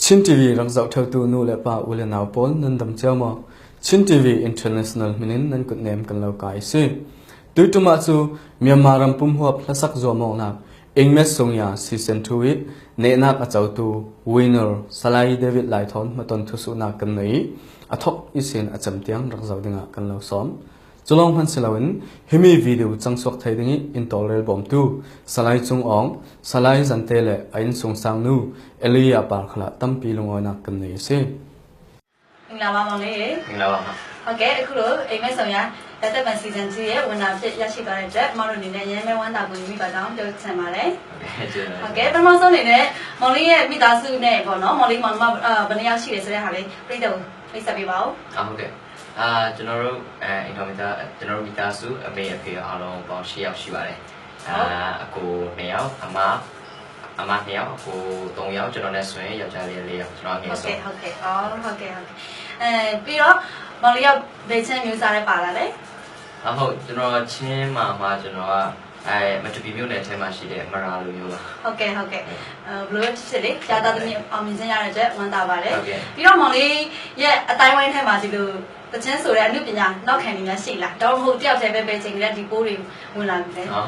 Chin TV rang zau thau tu nu le pa ule naw pol nan dam chawma Chin TV International minin nan kut nem kan lo kai se tu tu ma chu Myanmar ram pum huap hlasak zo mo na Engmes songya season 2 it ne nak a chau tu winner Salai David Lai thon maton thu su na kan nei athok isen acham tiang rang zau dinga kan lo som Cholong han silawin himi video changsok thai dingi intolerable bom tu salai chung ong salai zantele ain sung sang nu elia par khala tampi lungoi na kan nei se Ingla ba mong le Ingla ba ma Okay အခုလိုအိမ်မဲဆောင်ရတက်တက်ပန် season 2ရဲ့ဝန်နာဖြစ်ရရှိသွားတဲ့အတွက်မောင်တို့အနေနဲ့ရဲမဲဝမ်းတာကိုမိပါတော့ပြောချင်ပါတယ် Okay ပထမဆုံးအနေနဲ့မောင်လေးရဲ့မိသားစုနဲ့ပေါ့နော်မောင်လေးမောင်မဘယ်နှစ်ယောက်ရှိတယ်ဆိုတဲ့ဟာလေးပြည့်တော့ဖိတ်ဆက်ပေးပါဦး ဟုတ်ကဲ့ကျွန်တော်တို့အင်တာမီတာကျွန်တော်တို့မိသားစုအမေအဖေအားလုံးပေါင်း10ယောက်ရှိပါတယ်အကို2ယောက်အမ2ယောက်အကို3ယောက်ကျွန်တော်နဲ့ဆိုရင်ယောက်ျားလေး4ယောက်ကျွန်တော်ငယ်ဆုံးဟုတ်ကဲ့ဟုတ်ကဲ့ပြီးတော့မောင်လေးရောက်ဒေချန်မျိုးစားနဲ့ပါလာတယ်ဟုတ်ကျွန်တော်ချင်းမှာကျွန်တော်ကမတူပီမျိုးနယ်ထဲမှာရှိတဲ့မရာလိုမျိုးပါဟုတ်ကဲ့ဘလို့ဖြစ်လေကြာတာတည်းအောင်မြင်စင်ရတဲ့အတွက်ဝမ်းသာပါတယ်ပြီးတော့မောင်လေးရဲ့အတိုင်းဝိုင်းထဲမှာဒီလိုတချင်းဆိုတဲ့အမှုပညာနောက်ခံနေများရှိလားတော့မဟုတ်တယောက်တည်းပဲချိန်နေတဲ့ဒီပိုးတွေဝင်လာပြီလေဒါ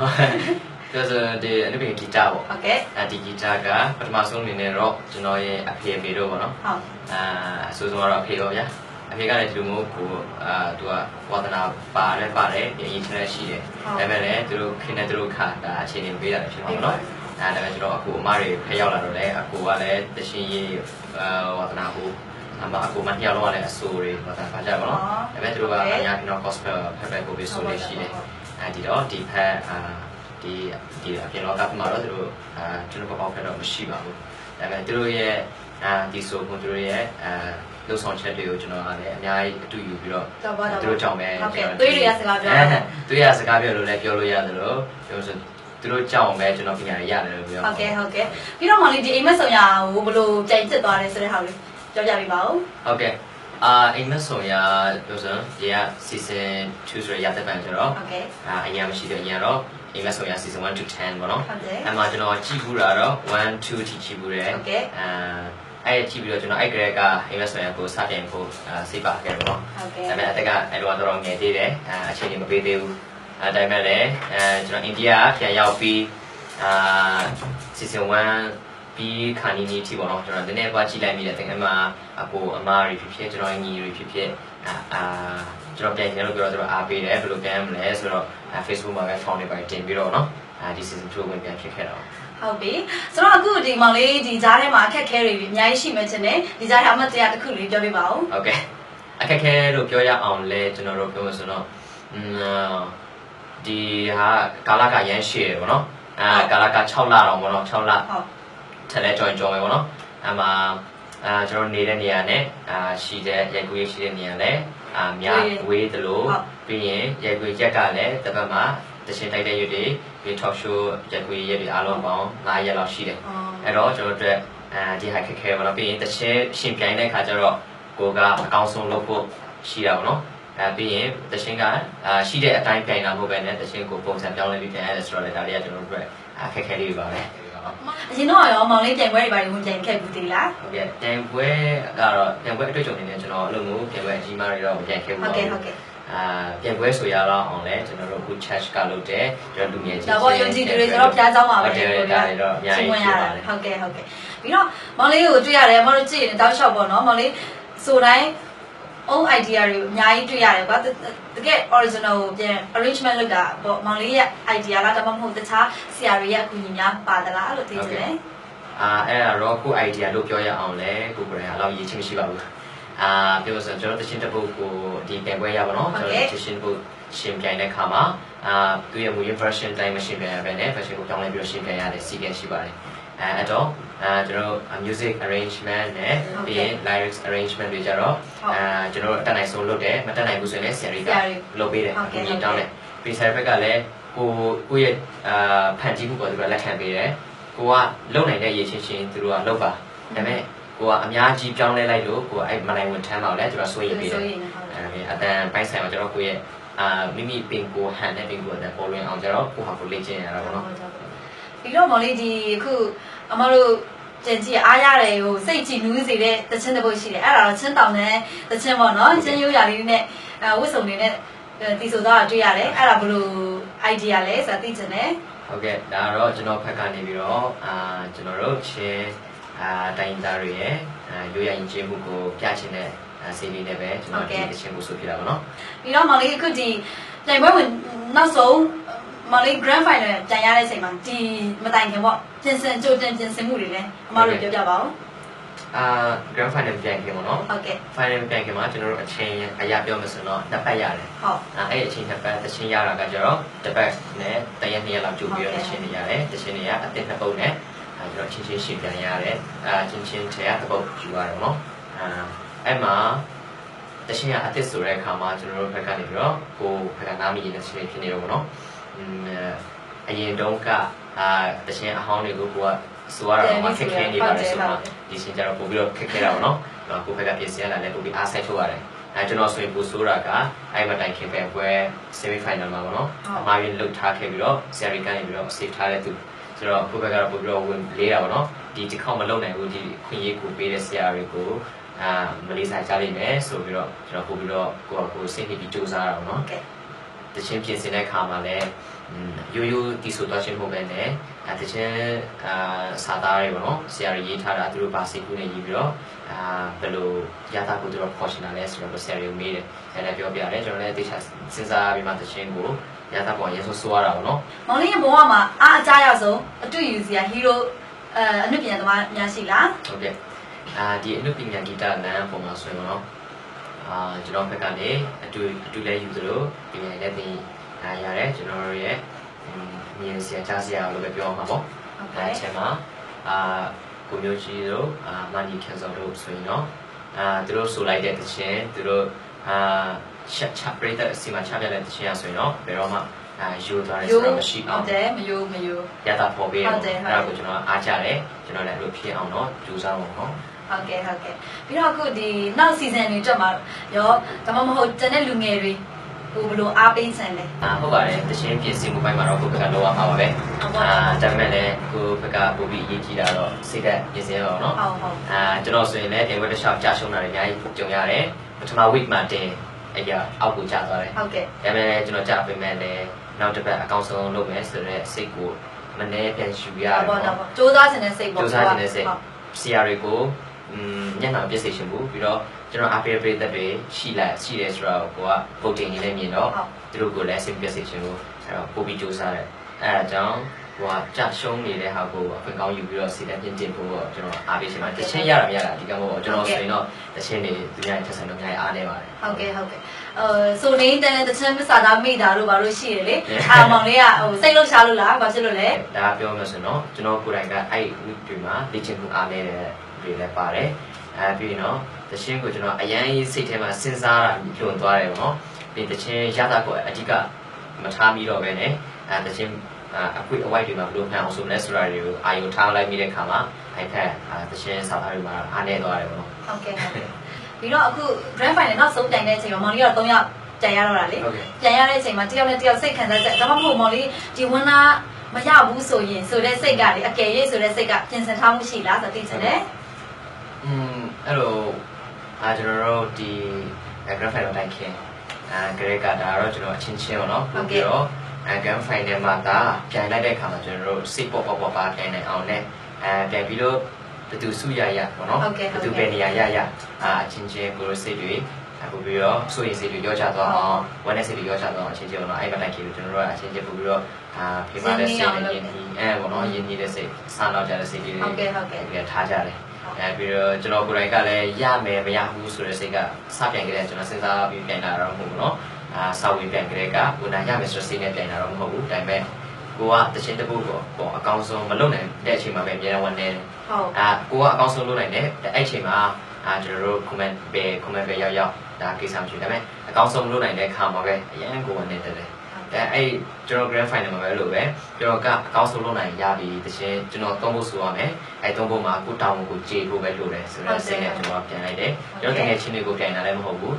ဆိုဒီအနုပညာဂီတာပေါ့ဟုတ်ကဲ့ဒီဂီတာကပထမဆုံးအနေနဲ့တော့ကျွန်တော်ရဲ့အဖေတို့ပေါ့နော်ဟုတ်အဆိုဆုံးတော့အဖေရောဗျာအဖေကလည်းဒီလိုမျိုးကိုသူကဝါသနာပါတယ်အရင်ထက်ရှိတယ်ဒါပေမဲ့လည်းသူတို့ခင်းတဲ့သူတို့ခါဒါအခြေအနေပေးရတယ်ဖြစ်မှာပေါ့နော်ဒါပေမဲ့ကျွန်တော်အခုအမတွေဖက်ရောက်လာတော့လည်းအကိုကလည်းတရှင်ရေးဝါသနာကိုအကိုမနှစ်ယောက်လုံးကလည်းအဆိုတွေဝါသနာပါကြပါတော့ဒါပေမဲ့သူတို့ကအများကြီးတော့ gospel ဖက်ကိုပြီးဆိုလို့ရှိတယ်ဒီတော့ဒီဖက်ဒီအပြင်လောကမှာတော့သူတို့ကျွန်တော်ပေါ့ဖက်တော့မရှိပါဘူးဒါပေမဲ့သူတို့ရဲ့ဒီဆိုကိုသူတို့ရဲ့လုံဆောင်ချက်တွေကိုကျွန်တော်ကလည်းအများကြီးအတူယူပြီးတော့သူတို့ကြောင့်ပဲဟုတ်ကဲ့သွေးတွေကစကားပြောသွေးရစကားပြောလို့လည်းပြောလို့ရတယ်လို့ပြောဆိုသူတို့ကြောင့်ပဲကျွန်တော်ပညာရရတယ်လို့ပြောဟုတ်ကဲ့ပြီးတော့မောင်လေးဒီအိမ်မက်ဆောင်ရကိုဘယ်လိုကြိုင်စစ်သွားလဲဆိုတဲ့ဟာလေးပြောပြပေးပါဦးဟုတ်ကဲ့အိမ်မက်ဆောင်ရပြောဆိုဒီက season 2ဆိုရရတဲ့ပန်ဆိုတော့ဟုတ်ကဲ့အရင်မရှိတော့အရင်တော့အိမ်မက်ဆောင်ရ season 1 to 10ပေါ့နော်ဟုတ်ကဲ့အဲ့မှာကျွန်တော်ကြည့်ဘူးတာတော့1 2ထိကြည့်ဘူးတယ်ဟုတ်ကဲ့အဲ့ကြည့်ပြီးတော့ကျွန်တော်အဲ့ကလေးကအိမ်မက်ဆောင်ရကိုစတင်ဖို့စိတ်ပါခဲ့တယ်ပေါ့နော်ဟုတ်ကဲ့ဒါပေမဲ့အတက်ကအဲ့တော့တော့ငယ်သေးတယ်အချိန်ကြီးမပေးသေးဘူးဒါပေမဲ့လည်းကျွန်တော်အိန္ဒိယပြန်ရောက်ပြီး season 1ပြီးခါနီနီထိပေါ့နော်ကျွန်တော်နည်းနည်းပါကြည့်လိုက်မိတယ်တကယ်မှအကိုအမတွေဖြစ်ကျွန်တော်ညီတွေဖြစ်ကျွန်တော်ပြန်ရလို့ပြောတော့သူတို့အားပေးတယ်ဘယ်လိုပြန်မလဲဆိုတော့Facebook မှာပဲ phone တွေပါတင်ပြီးတော့နော်ဒီ season 2ဝင်ပြန်ဖြစ်ခဲ့တော့ဟုတ်ပြီဆိုတော့အခုဒီမောင်လေးဒီကြားထဲမှာအခက်အခဲတွေအများကြီးရှိမှချင်တယ်ဒီကြားထဲအမှတ်တရတစ်ခုလေးပြောပြပါဦးဟုတ်ကဲ့အခက်အခဲလို့ပြောရအောင်လဲကျွန်တော်တို့ပြောလို့ဆိုတော့ဒီဟာကာလကရမ်းရှည်တယ်ပေါ့နော်ကာလက6လတော့ပေါ့နော်6လဟုတ်ထက်လဲကြောင်ပဲပေါ့နော်မှာကျွန်တော်နေတဲ့နေရာနဲ့ရှိတဲ့ရိုက်ကူးရေးရှိတဲ့နေရာနဲ့များဝေးသလိုပြီးရင်ရိုက်ကူးရက်ကလည်းတစ်ပတ်မှာတရှင်တိုက်တဲ့ရွက်တွေပြီး talk show ရိုက်ကူးရက်တွေအားလုံးပေါင်း9ရက်လောက်ရှိတယ်အဲ့တော့ကျွန်တော်တို့ဒီဟာခက်ခဲပါတော့ပြီးရင်တရှင်ရှင်ပြိုင်တဲ့ခါကျတော့ကိုကအကောင်းဆုံးလုပ်ဖို့ရှိတာပေါ့နော်ပြီးရင်တရှင်ကရှိတဲ့အတိုင်းပြိုင်တာမဟုတ်ပဲနဲ့တရှင်ကိုပုံစံပြောင်းလဲပြီးပြိုင်ရတယ်ဆိုတော့လေဒါတွေကကျွန်တော်တို့အခက်ခဲလေးပါပဲအရင်တော့ရောမောင်လေးပြိုင်ပွဲတွေပါဝင်ပြိုင်ခဲ့ဘူးသေးလားဟုတ်ကဲ့ပြိုင်ပွဲကတော့ပြိုင်ပွဲအတွေ့အကြုံတွေနဲ့ကျွန်တော်အလုပ်မျိုးပြိုင်ပွဲအကြီးမားတွေတော့ပြိုင်ခဲ့ဘူးဟုတ်ကဲ့ပြိုင်ပွဲဆိုရတော့အောင်လဲကျွန်တော်တို့အခု chat ကလုပ်တယ်ကျွန်တော်လူငယ်ကြီးဒါပေါ့ယုံကြည်သူတွေဆိုတော့ဖျားเจ้าပါပဲဟုတ်တယ်ဒါတွေတော့အများကြီးဝင်ရတယ်ဟုတ်ကဲ့ပြီးတော့မောင်လေးကိုတွေ့ရတယ်မောင်တို့ကြည့်ရင်တောက်လျှောက်ပေါ့နော်မောင်လေးဆိုတိုင်း own idea တွေအများကြီးတွေ့ရတယ်ကွာတကယ် original ကိုပြန် arrangement လုပ်တာပေါ့မောင်လေးရဲ့ idea လားဒါမှမဟုတ်တခြားဆရာတွေရဲ့အကူအညီများပါသလားအဲ့လိုသိချင်တယ်အဲ့ဒါတော့ကို idea လို့ပြောရအောင်လဲကိုယ်ကလည်းအလောက်ရည်ချင်းမရှိပါဘူးပြောဆိုကျွန်တော်တချင်းတပုတ်ကိုဒီပြန်ပွဲရပါတော့ကျွန်တော်တချင်းပုတ်ရှင်ပြိုင်တဲ့ခါမှာသူရဲ့မူရင်း version တိုင်းမရှင်ပြိုင်ရပဲနဲ့ version ကိုပြောင်းလဲပြီးရှင်ပြိုင်ရတဲ့စီးကရှိပါတယ်အဲ့တော့ကျွန်တော် music arrangement နဲ့ပြီးရင် lyrics arrangement တွေကြတော့ကျွန်တော်တက်နိုင်ဆုံးလုပ်တယ်မတက်နိုင်ဘူးဆိုရင်ဆရာတွေကလုပ်ပေးတယ်အကူအညီတောင်းတယ်ပြီးဆရာဘက်ကလည်းကိုရဲ့ဖန်တီးမှုပေါ်သူကလက်ခံပေးတယ်ကိုကလုံနိုင်တဲ့ရည်ချင်းသူတို့ကလုပ်ပါဒါပေမဲ့ကိုကအများကြီးပြောင်းလဲလိုက်လို့ကိုအဲ့မနိုင်ဝန်ထမ်းတော့လဲကျွန်တော်ဆွေးရပေးတယ်အတန်ပိုင်းဆိုင်မှာကျွန်တော်ကိုရဲ့မိမိပင်ကိုဟန်တဲ့ပင်ကိုအတန်ပေါ်လွင်အောင်ကျွန်တော်ကိုဟာကိုလေ့ကျင့်ရတာပေါ့နော်ပြီးတော့မော်လေးဒီအခုအမတို့ ကျန်ကြီးအားရတယ်ဟိုစိတ်ကြည်နူးစေတဲ့တခြင်းတစ်ပုတ်ရှိတယ်အဲ့ဒါတော့ချင်းတောင်နဲ့တခြင်းပေါ့နော်ချင်းရိုးရာလေးနဲ့ဝတ်စုံတွေနဲ့တီဆိုတော့တွေ့ရတယ်အဲ့ဒါဘယ်လို idea လဲဆိုတာသိချင်တယ် ဟုတ်ကဲ့ဒါတော့ကျွန်တော်ဖက်ကနေပြီးတော့ကျွန်တော်တို့ချင်းတိုင်းသားတွေရဲ့ရိုးရာယဉ်ကျေးမှုကိုပြချင်တဲ့စီးလေးနဲ့ပဲကျွန်တော်ဒီတခြင်းကိုဆိုပြတာပါနော်ပြီးတော့မောင်လေးအခုဒီတိုင်ပွဲဝင်နောက်ဆုံးမော်လေး grand final ပြန်ရတဲ့အချိန်မှာဒီမတိုင်ခင်ပေါ့ပြင်ဆင်ကြိုတင်ပြင်ဆင်မှုတွေလည်းအမတို့ပြောပြပါဦး grand final ပြန်ခင်ပေါ့နော်ဟုတ်ကဲ့ final ပြန်ခင်မှာကျွန်တော်တို့အချိန်အရာပြောမှဆိုတော့တစ်ပတ်ရတယ်ဟုတ်အဲ့အချိန်တစ်ပတ်တခြင်းရတာကကျတော့တစ်ပတ်နဲ့တရက်နှစ်ရက်လောက်ကြိုပြီးတော့တခြင်းတွေရတယ်တခြင်းတွေကအသစ်နှစ်ပုတ်နဲ့ကျွန်တော်ချင်းချင်းရှင်းပြန်ရတယ်ချင်းချင်းထဲကတစ်ပုတ်ယူရတယ်နော်အဲ့မှာတခြင်းကအသစ်ဆိုတဲ့အခါမှာကျွန်တော်တို့ဘက်ကနေပြီးတော့ကိုဘက်ကနားမရင်းတဲ့ချင်းဖြစ်နေတော့ပေါ့နော်အရင်တုန်းကတခြင်းအဟောင်းတွေကိုကိုကဆိုရတာတော့ခက်ခဲနေပါတယ်ဆိုတော့ဒီရှင်ကျတော့ပို့ပြီးတော့ခက်ခဲတာပေါ့နော်ကိုဘက်ကပြင်ဆင်ရတာလည်းပို့ပြီးအားဆိုင်ထုတ်ရတယ်ကျွန်တော်ဆိုရင်ပို့ဆိုတာကအဲ့မတိုင်ခင်ပဲပွဲ semi final မှာပေါ့နော်အမှားရင်းလုတ်ထားခဲ့ပြီးတော့ series ကနေပြီးတော့ save ထားတဲ့သူဆိုတော့ကိုဘက်ကတော့ပို့ပြီးတော့ဝင်လေးတာပေါ့နော်ဒီတစ်ခေါက်မလုံနိုင်ဘူးဒီခွင့်ရေးကိုပေးတဲ့ဆရာတွေကိုမလေးစားကြလိမ့်မယ်ဆိုပြီးတော့ကျွန်တော်ပို့ပြီးတော့ကိုစိတ်နေပြီးစူးစမ်းရအောင်နော်တချင်းပြင်ဆင်တဲ့အခါမှာလည်းရိုးရိုးတီဆိုတော့ချင်းပုံပဲနဲ့တချင်းစာသားတွေပေါ့နော်ဆရာကြီးရေးထားတာသူတို့ဗာစိတ်ကူးနေရေးပြီးတော့ဘယ်လိုရတာကိုသူတို့ခေါ်ချင်တာလဲဆိုတော့ဆရာကြီးမေးတယ်ဆရာလည်းပြောပြတယ်ကျွန်တော်လည်းသိချာစဉ်းစားပြီးမှတချင်းကိုရတာပေါ်ရေဆိုးရတာပေါ့နော်မောင်လေးရဲ့ဘဝမှာအားအကြရဆုံးအတွေ့ယူစရာဟီးရိုအနုပညာသမားများရှိလားဟုတ်ကဲ့ဒီအနုပညာဂီတလမ်းပုံမှာဆိုရင်ပေါ့နော်ကျွန်တော်ဘက်ကနေအတူလဲယူသလိုဒီနေ့လည်းတင်ရတယ်ကျွန်တော်ရဲ့မြင်စရာကြားစရာလို့ပဲပြောမှာပေါ့အဲ့အချိန်မှာကိုမျိုးကြီးတို့မန်နီကန်ဆော်တို့ဆိုရင်တော့သူတို့ဆိုလိုက်တဲ့တခြင်းသူတို့ချပရိသတ်အစီအမံချပြတဲ့တခြင်းရဆိုရင်တော့ဘယ်တော့မှယူသွားတယ်ဆိုတော့မရှိအောင်ဟုတ်တယ်မယူရတာပေါ်ပေးတော့အဲ့ဒါကိုကျွန်တော်အားကြတယ်ကျွန်တော်လည်းအဲ့လိုဖြစ်အောင်တော့ကြိုးစားအောင်နော်ဟုတ်ကဲ့ပြီးတော့အခုဒီနောက် season တွေတက်မှာရောဒါမှမဟုတ်တတဲ့လူငယ်တွေဟိုဘလို့အားပေးစံလဲဟုတ်ပါတယ်တခြင်းပြင်ဆင်မှုပိုင်းမှာတော့ကိုယ့်ဘက်ကလောရမှာပါပဲဒါပေမဲ့လည်းကိုယ့်ဘက်ကပို့ပြီးအရေးကြီးတာတော့စိတ်သက်ပြင်ဆင်ရအောင်နော်ဟုတ်ကျွန်တော်ဆိုရင်လည်းအိမ်ဝက်တစ်လျှောက်ကြာရှုံးတာတွေအများကြီးကြုံရတယ်ပထမ week မှာတင်အရာအောက်ကိုကျသွားတယ်ဟုတ်ကဲ့ဒါပေမဲ့ကျွန်တော်ကြာပေးမဲ့လည်းနောက်တစ်ပတ်အကောင့်ဆုံးလုပ်မယ်ဆိုတော့စိတ်ကိုမနှဲပြန်ယူရတယ်ပေါ့နော်စူးစမ်းနေတဲ့စိတ်ပေါ့စူးစမ်းနေတဲ့စိတ်ဆရာတွေကိုညနာပြည့်စုံရှင်ဘူးပြီးတော့ကျွန်တော်အဖေပြည့်တဲ့တွေရှိတယ်ဆိုတော့ကိုက voting နေလည်းမြင်တော့သူတို့ကိုလည်းစိတ်ပြည့်စုံရှင်ဘူးအဲ့တော့ပို့ပြီးစူးစမ်းတယ်အဲ့ဒါကြောင့်ကိုကကြာရှုံးနေတဲ့ဟာကိုအခွင့်ကောင်းယူပြီးတော့စီတဲ့ပြင်တင်ဖို့တော့ကျွန်တော်အားပေးရှင်ပါတချင်းရတာမရတာဒီကမို့ကျွန်တော်ဆိုရင်တော့တချင်းတွေသူများထက်ဆိုင်တော့များအားနေပါတယ်ဟုတ်ကဲ့ဆိုနေတဲ့တချင်းမစားသားမိတာတို့ဘာလို့ရှိရလေမောင်လေးကဟိုစိတ်လှုပ်ရှားလို့လားဘာဖြစ်လို့လဲဒါပြောမှဆိုတော့ကျွန်တော်ကိုယ်တိုင်ကအဲ့ဒီမှာလေ့ကျင့်မှုအားနေတဲ့တွေလည်းပါတယ်ပြီးတော့တချင်းကိုကျွန်တော်အရန်စိတ်ထဲမှာစဉ်းစားတာလွန်သွားတယ်ပေါ့နော်ပြီးတချင်းရတာကိုအဓိကမထားမိတော့ပဲနဲ့တချင်းအခွင့်အဝိုက်တွေမှာဘယ်လိုမှအောင်ဆိုလဲဆိုတာတွေကိုအာယုထားလိုက်ပြီးတဲ့အခါမှာအဲ့ဖက်တချင်းစာသားတွေမှာအားနေသွားတယ်ပေါ့နော်ဟုတ်ကဲ့ပြီးတော့အခု grand final နောက်ဆုံးတိုင်တဲ့အချိန်မှာမောင်လေးကတော့3ယောက်တိုင်ရတော့တာလေတိုင်ရတဲ့အချိန်မှာတယောက်နဲ့တယောက်စိတ်ခံစားချက်ဒါမှမဟုတ်မောင်လေးဒီဝင်းသားမရဘူးဆိုရင်ဆိုတဲ့စိတ်ကလေအကယ်၍ဆိုတဲ့စိတ်ကပြင်ဆင်ထားမှုရှိလားဆိုသိချင်တယ်အဲ့လိုကျွန်တော်တို့ဒီ grand final တိုင်ခင်ဂရေကဒါတော့ကျွန်တော်အချင်းချင်းပေါ့နော်ပြီးတော့grand final မှာဒါပြန်လိုက်တဲ့အခါမှာကျွန်တော်တို့စိတ်ပေါ့ပါပြန်နေအောင်နဲ့ပြန်ပြီးတော့ဘယ်သူစုရပေါ့နော်ဘယ်သူပဲနေရအချင်းချင်းကိုစိတ်တွေပို့ပြီးတော့ဆိုရင်စိတ်တွေရောချသွားအောင်ဝမ်းနဲ့စိတ်တွေရောချသွားအောင်အချင်းချင်းပေါ့နော်အဲ့မှာတိုင်ခင်ကျွန်တော်တို့ကအချင်းချင်းပို့ပြီးတော့ဖေးပါတဲ့စိတ်နဲ့ယဉ်ညီပေါ့နော်ယဉ်ညီတဲ့စိတ်ဆန်းတော့ကြတဲ့စိတ်တွေထားကြတယ်ပြီးတော့ကျွန်တော်ကိုယ်တိုင်ကလည်းရမယ်မရဘူးဆိုတဲ့စိတ်ကစပြန်ကြတဲ့ကျွန်တော်စဉ်းစားပြီးပြန်လာတော့မဟုတ်ဘူးเนาะစာဝင်ပြန်ကြတဲ့ကကိုယ်တိုင်ရမယ်ဆိုတဲ့စိတ်နဲ့ပြန်လာတော့မဟုတ်ဘူးဒါပေမဲ့ကိုကတခြင်းတစ်ပုဒ်ပေါ့အကောင်းဆုံးမလုပ်နိုင်တဲ့အချိန်မှာပဲအများဝန်နေတယ်ဟုတ်ကိုကအကောင်းဆုံးလုပ်နိုင်တယ်အဲ့အချိန်မှာကျွန်တော်တို့ comment ပဲရောက်ဒါကိစ္စမရှိဒါပေမဲ့အကောင်းဆုံးလုပ်နိုင်တဲ့ခါမှာပဲအရင်ကိုဝန်နေတယ်အဲ့ကျွန်တော် grand final မှာပဲလို့ပဲကျွန်တော်ကအကောင်းဆုံးလုပ်နိုင်ရပြီတခြင်းကျွန်တော်သုံးဖို့ဆိုရမယ်အဲ့သုံးဖို့မှာကိုတောင်းကိုကြေဖို့ပဲလုပ်တယ်ဆိုတော့စိတ်နဲ့ကျွန်တော်ပြန်လိုက်တယ်ကျွန်တော်တကယ်ချင်းတွေကိုပြန်လာလည်းမဟုတ်ဘူး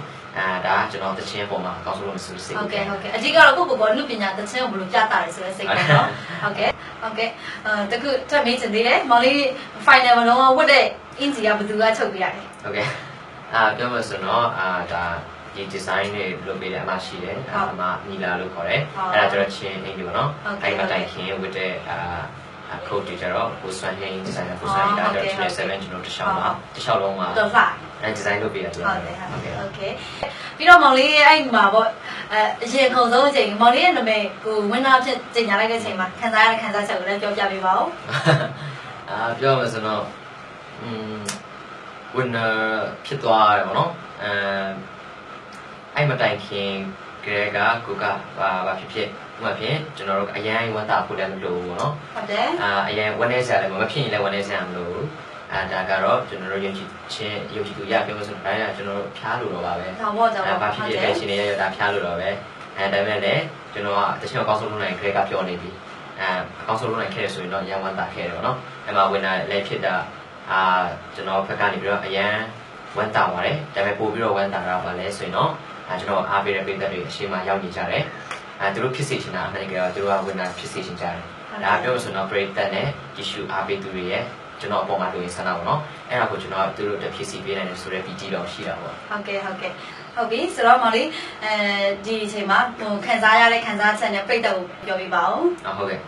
ဒါကျွန်တော်တချင်းပုံမှာကောင်းဆုံးလို့ဆိုစိတ် ဟုတ်ကဲ့အဓိကတော့ကိုကိုလူပညာတချင်းကိုဘယ်လိုပြတာလဲဆိုတဲ့စိတ်ကတော့ဟုတ်ကဲ့တခုထပ်မေးချင်သေးတယ်မောင်လေး final မှာတော့ဝတ်တဲ့အင်ဂျီကဘယ်သူကချုပ်ပြရတယ်ဟုတ်ကဲ့ပြောမှဆိုတော့ဒါဒီ design တွေလုပ်ပေးတဲ့အမရှိတယ်အမညီလာလို့ခေါ်တယ်အဲ့ဒါကျွန်တော်ချင်းအင်ဂျီပေါ့နော်အဲ့မှာတိုင်ခင်ဝတ်တဲ့အခုဒီကျတော့ကိုစွမ်းရင်း design ကိုစွမ်းရင်းဒါတော့7ကျွန်တော်တစ်လျှောက်လုံးမှာတော့စားအဲ design လုပ်ပေးရတယ်ဟုတ်ပြီးတော့မောင်လေးအဲ့မှာပေါ့အရင်ခုံဆုံးအချိန်မောင်လေးရဲ့နာမည်ကိုဝင်းနာဖြစ်ကျင်ညာလိုက်တဲ့အချိန်မှာခံစားရတဲ့ခံစားချက်ကိုလည်းပြောပြပေးပါဦးပြောမှဆိုတော့ဝင်ဖြစ်သွားတယ်ပေါ့နော်အဲ့မတိုင်ခင်ကလေးကကိုကဘာဖြစ်ဥပမာဖြင့်ကျွန်တော်တို့အရင်ဝန်တာဖို့လည်းမလိုဘူးပေါ့နော်ဟုတ်တယ်အရင်ဝန်နေစရာလည်းမဖြစ်ရင်လည်းဝန်နေစရာမလိုဘူးဒါကတော့ကျွန်တော်တို့ယုံကြည်သူရပြောလို့ဆိုတော့ဒါကကျွန်တော်တို့ဖျားလို့တော့ပါပဲဘာဖြစ်ဖြစ်ပဲရှင်နေရတာဖျားလို့တော့ပဲဒါပေမဲ့လည်းကျွန်တော်ကတချို့အကောင်းဆုံးလုပ်နိုင်ခဲ့ကပြောနေပြီအကောင်းဆုံးလုပ်နိုင်ခဲ့ဆိုရင်တော့ရန်ဝန်တာခဲ့တယ်ပေါ့နော်အဲ့မှာဝင်တာလည်းဖြစ်တာကျွန်တော်ဖက်ကနေပြီးတော့အရင်ဝန်တာပါတယ်ဒါပေမဲ့ပို့ပြီးတော့ဝန်တာတာပါလဲဆိုရင်တော့ကျွန်တော်အားပေးတဲ့ပြည်သက်တွေအရှိမရောက်နေကြတယ်သူတို့ဖြစ်စေချင်တာအမှန်တကယ်တော့သူတို့ကဝင်တာဖြစ်စေချင်ကြတယ်ဒါပြောလို့ဆိုတော့ break တက်နဲ့ issue အားပေးသူတွေရဲ့ကျွန်တော်အပေါ်မှာလိုရင်းဆန္ဒပေါ့နော်အဲ့ဒါကိုကျွန်တော်သူတို့တက်ဖြစ်စီပေးနိုင်တယ်ဆိုတဲ့ PT တော့ရှိတာပေါ့ဟုတ်ကဲ့ဟုတ်ပြီဆိုတော့မောင်လေးဒီအချိန်မှာခံစားရတဲ့ခံစားချက်နဲ့ပြည့်တဲ့ကိုပြောပြပါဦးဟုတ်ကဲ့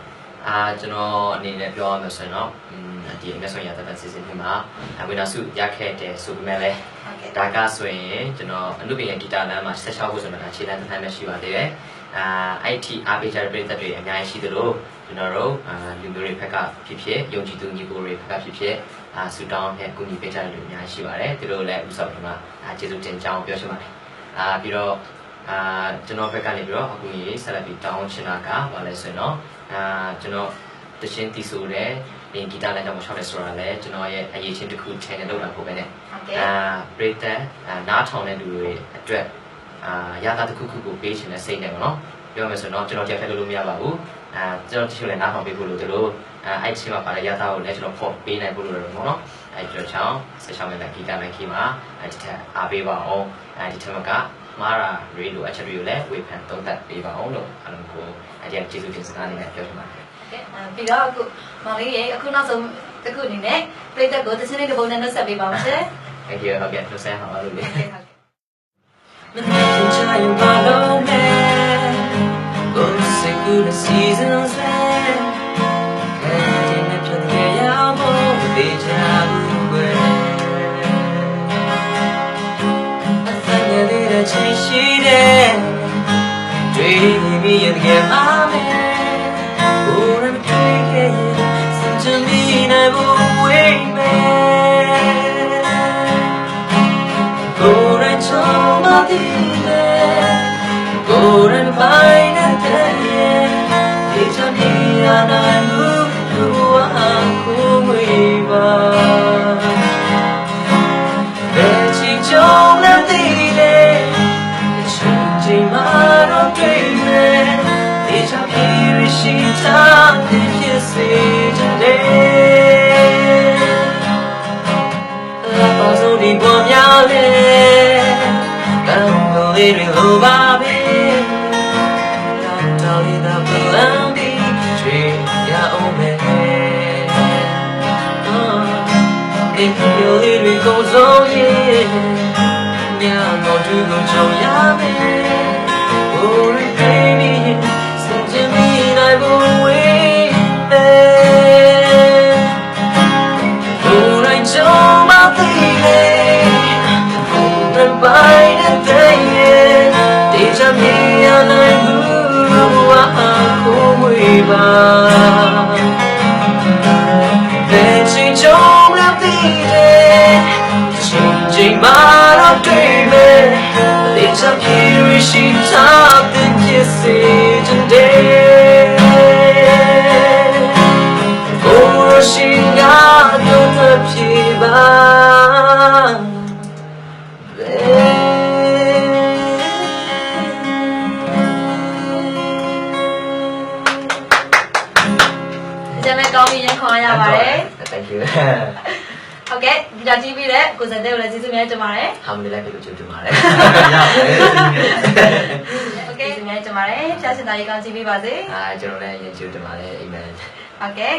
ကျွန်တော်အနေနဲ့ပြောရမယ်ဆိုရင်တော့ဒီအမြတ်ဆုံးရတဲ့စီစဉ်ဖြစ်မှာဝိနာစုရခဲ့တယ်ဆိုပေမဲ့လည်းဒါကဆိုရင်ကျွန်တော်အနုပညာဂီတလမ်းမှာ16ခုဆိုတော့ခြေလမ်းတစ်ခါမှရှိပါသေးတယ်အဲ့ဒီအားပေးကြတဲ့ပြည်သက်တွေအများကြီးရှိသလိုကျွန်တော်တို့လူမျိုးတွေဘက်ကဖြစ်ဖြစ်ယုံကြည်သူညီကိုတွေဘက်ကဖြစ်ဖြစ်ဆူတောင်းနဲ့ကူညီပေးကြတဲ့လူအများကြီးရှိပါတယ်သူတို့လည်းဥစ္စာတွေမှာကျေးဇူးတင်ကြောင်းပြောချင်ပါတယ်ပြီးတော့ကျွန်တော်ဘက်ကနေပြီးတော့အခုကြီးဆက်လက်ပြီးတောင်းချင်တာကဘာလဲဆိုရင်တော့ကျွန်တော်တချင်းတီဆိုတဲ့ဒီဂီတလမ်းကြောင်းမှာရှောက်တယ်ဆိုတာလည်းကျွန်တော်ရဲ့အရေးချင်းတစ်ခု channel လုပ်တာပို့ပဲねပရိသတ်နားထောင်တဲ့လူတွေအတွက်ရတာတစ်ခုခုကိုပေးချင်တဲ့စိတ်နဲ့ပေါ့နော်ပြောမယ်ဆိုတော့ကျွန်တော်ကြက်ဖက်လို့မရပါဘူးကျွန်တော်တချို့လည်းနားထောင်ပေးဖို့လို့တို့လို့အဲ့ချင်းမှာပါတဲ့ရတာကိုလည်းကျွန်တော်ဖော်ပေးနိုင်ဖို့လို့တော့ပေါ့နော်အဲ့ကျွန်တော်ချောင်းဆက်ချောင်းနဲ့ဂီတလမ်းခီမှာဒီထက်အားပေးပါအောင်ဒီထက်မကမာရာရေလိုအချက်တွေကိုလည်းဝေဖန်သုံးသပ်ပေးပါအောင်လို့အားလုံးကိုအကြံကျေးဇူးတင်စကားလေးနဲ့ပြောချင်ပါတယ်ပြီးတော့အခုမောင်လေးရေအခုနောက်ဆုံးတစ်ခုအနေနဲ့ပြည်သက်ကိုတချင်းလေးတစ်ပုဒ်နဲ့နှုတ်ဆက်ပေးပါဦးရှင် Thank you ဟုတ်ကဲ့နှုတ်ဆက်ပါလို့လေမနေ့ကချာယူပါလို့မဲကိုစိတ်ကူးတဲ့ seasons ခဲနေပြတဲ့ရဖို့တေချာဘူးကွယ်အသံရတဲ့ချင်းရှိတဲ့တွေ့မိရတဲ့မှာမဲကိုရမတွေ့ခဲ့ရင်စင်ချင်နေနိုင်ဖို့ဝေးမဲကိုရချောမတိလေကိုရန်ပိုင်းတဲ့ဒီချမ်းမြေရနိုင်မှုလူကိုဝေးပါဘယ်ချီချုံနဲ့တည်လေချင်းချင်းမာတော့တွေ့မယ်ဒီချမ်းမြေရရှိတာဖြစ်စေတယ်လာပါစို့ဒီပေါ်များလေကံကိုလေးတွေလိုပါပဲတော်လေးသာပလန်ပြီးချွေရအောင်ပဲဒီလိုလေးတွေကိုစိုးရင်ညမောတူကိုကြုံရမယ် Oh baby စင်ကြင်မိနိုင်ဖို့ဝေးတယ်ကိုယ်တိုင်းကြုံမသိလေကိုယ်တိုင်းပိုင်းတဲ့ဒီချမ်းမြေရနိုင်ဘူးဝါကိုဝေးပါဘယ်ချိန်ကြုံလာသေးတယ်ချိန်ချိန်မှာတော့တွေ့မယ်ဒီချမ်းမြေရရှိတာတဲ့ဖြစ်စေတဲ့ကိုရရှိကတော့ဖြစ်ပါကောင်းပြီရင်ခေါ်ရပါတယ် Thank you ဟုတ်ကဲ့ ဒီတာကြည့်ပြီးတဲ့ကိုစံတဲ့ကိုလည်းကျေးဇူးများတင်ပါတယ် ဟာမလေးလိုက်ပြီးလို့ကြိုတင်ပါတယ် โอเคကျေးဇူးများတင်ပါတယ်ဖျားရှင်သားကြီးကောင်းကြည့်ပေးပါစေ ကျွန်တော်လည်းရင်ကြိုတင်ပါတယ်အိမ်မက် ဟုတ်ကဲ့